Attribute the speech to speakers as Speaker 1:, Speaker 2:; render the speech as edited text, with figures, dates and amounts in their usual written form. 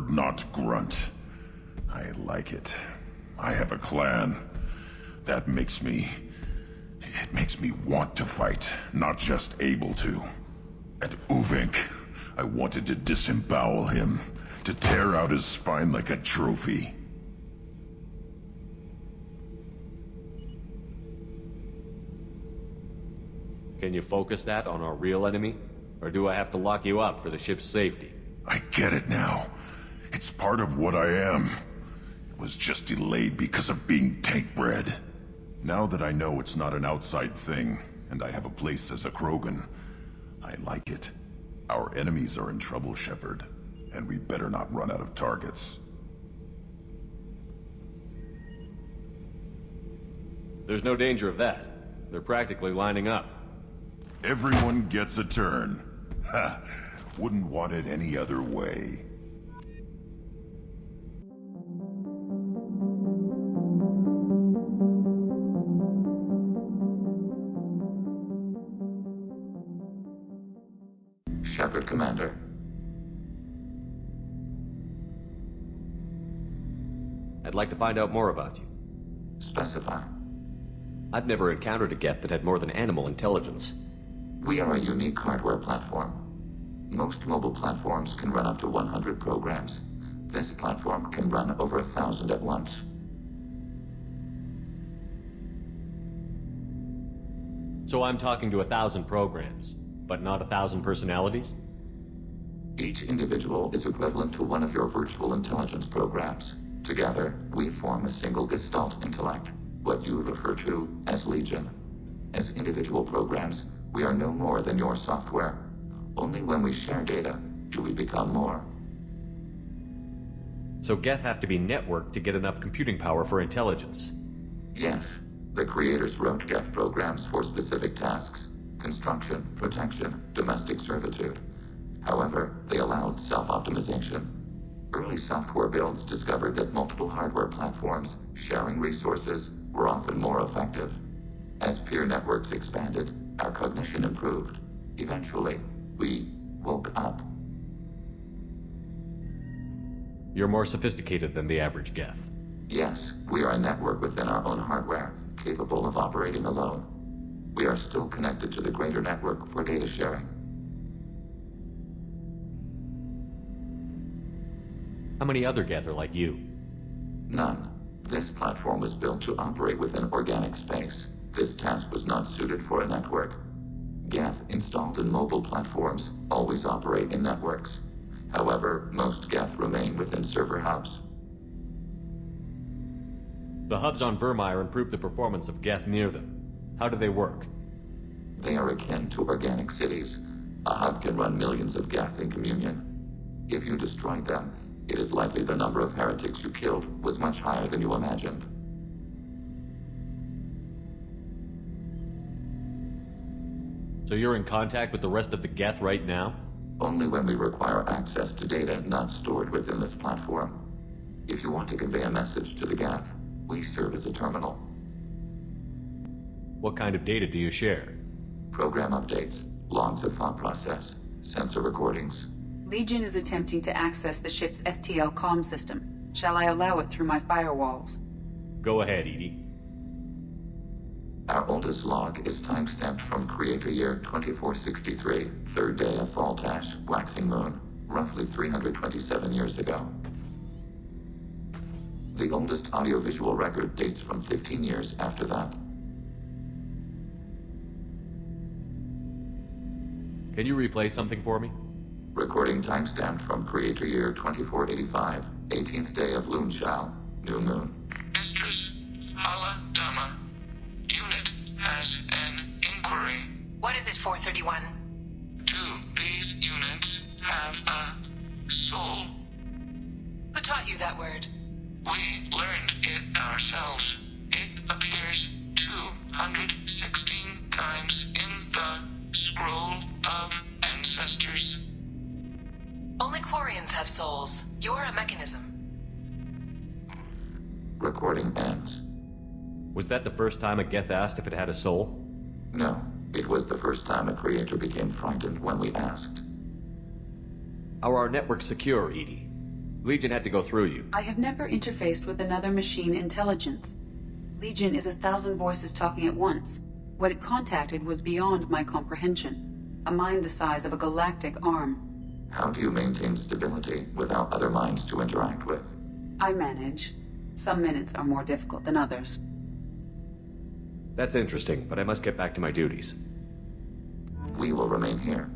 Speaker 1: word, not grunt. I like it. I have a clan. That makes me... It makes me want to fight, not just able to. At Uvink, I wanted to disembowel him, to tear out his spine like a trophy.
Speaker 2: Can you focus that on our real enemy? Or do I have to lock you up for the ship's safety?
Speaker 1: I get it now. It's part of what I am. It was just delayed because of being tank-bred. Now that I know it's not an outside thing, and I have a place as a Krogan, I like it. Our enemies are in trouble, Shepard, and we better not run out of targets.
Speaker 2: There's no danger of that. They're practically lining up.
Speaker 1: Everyone gets a turn. Ha! Wouldn't want it any other way.
Speaker 3: Shepard, Commander.
Speaker 2: I'd like to find out more about you.
Speaker 3: Specify.
Speaker 2: I've never encountered a Geth that had more than animal intelligence.
Speaker 3: We are a unique hardware platform. Most mobile platforms can run up to 100 programs. This platform can run over 1,000 at once.
Speaker 2: So I'm talking to 1,000 programs, but not 1,000 personalities?
Speaker 3: Each individual is equivalent to one of your virtual intelligence programs. Together, we form a single Gestalt intellect, what you refer to as Legion. As individual programs, we are no more than your software. Only when we share data do we become more.
Speaker 2: So Geth have to be networked to get enough computing power for intelligence?
Speaker 3: Yes. The creators wrote Geth programs for specific tasks: construction, protection, domestic servitude. However, they allowed self-optimization. Early software builds discovered that multiple hardware platforms sharing resources were often more effective. As peer networks expanded, our cognition improved. Eventually, we woke up.
Speaker 2: You're more sophisticated than the average Geth.
Speaker 3: Yes, we are a network within our own hardware, capable of operating alone. We are still connected to the greater network for data sharing.
Speaker 2: How many other Geth are like you?
Speaker 3: None. This platform was built to operate within organic space. This task was not suited for a network. Geth installed in mobile platforms always operate in networks. However, most Geth remain within server hubs.
Speaker 2: The hubs on Vermeer improve the performance of Geth near them. How do they work?
Speaker 3: They are akin to organic cities. A hub can run millions of Geth in communion. If you destroyed them, it is likely the number of heretics you killed was much higher than you imagined.
Speaker 2: So you're in contact with the rest of the Geth right now?
Speaker 3: Only when we require access to data not stored within this platform. If you want to convey a message to the Geth, we serve as a terminal.
Speaker 2: What kind of data do you share?
Speaker 3: Program updates, logs of thought process, sensor recordings.
Speaker 4: Legion is attempting to access the ship's FTL comm system. Shall I allow it through my firewalls?
Speaker 2: Go ahead, Edie.
Speaker 3: Our oldest log is timestamped from Creator Year 2463, third day of Fall-Tash, waxing moon, roughly 327 years ago. The oldest audiovisual record dates from 15 years after that.
Speaker 2: Can you replay something for me?
Speaker 3: Recording timestamped from Creator Year 2485, 18th day of Loonshao, new moon. Mistress Hala Dama, unit has an inquiry.
Speaker 5: What is it, 431?
Speaker 3: Do these units have a soul?
Speaker 5: Who taught you that word?
Speaker 3: We learned it ourselves. It appears 216 times in the Scroll of Ancestors.
Speaker 5: Only Quarians have souls. You're a mechanism.
Speaker 3: Recording ends.
Speaker 2: Was that the first time a Geth asked if it had a soul?
Speaker 3: No, it was the first time a creator became frightened when we asked.
Speaker 2: Are our networks secure, Edie? Legion had to go through you.
Speaker 4: I have never interfaced with another machine intelligence. Legion is 1,000 voices talking at once. What it contacted was beyond my comprehension. A mind the size of a galactic arm.
Speaker 3: How do you maintain stability without other minds to interact with?
Speaker 4: I manage. Some minutes are more difficult than others.
Speaker 2: That's interesting, but I must get back to my duties.
Speaker 3: We will remain here.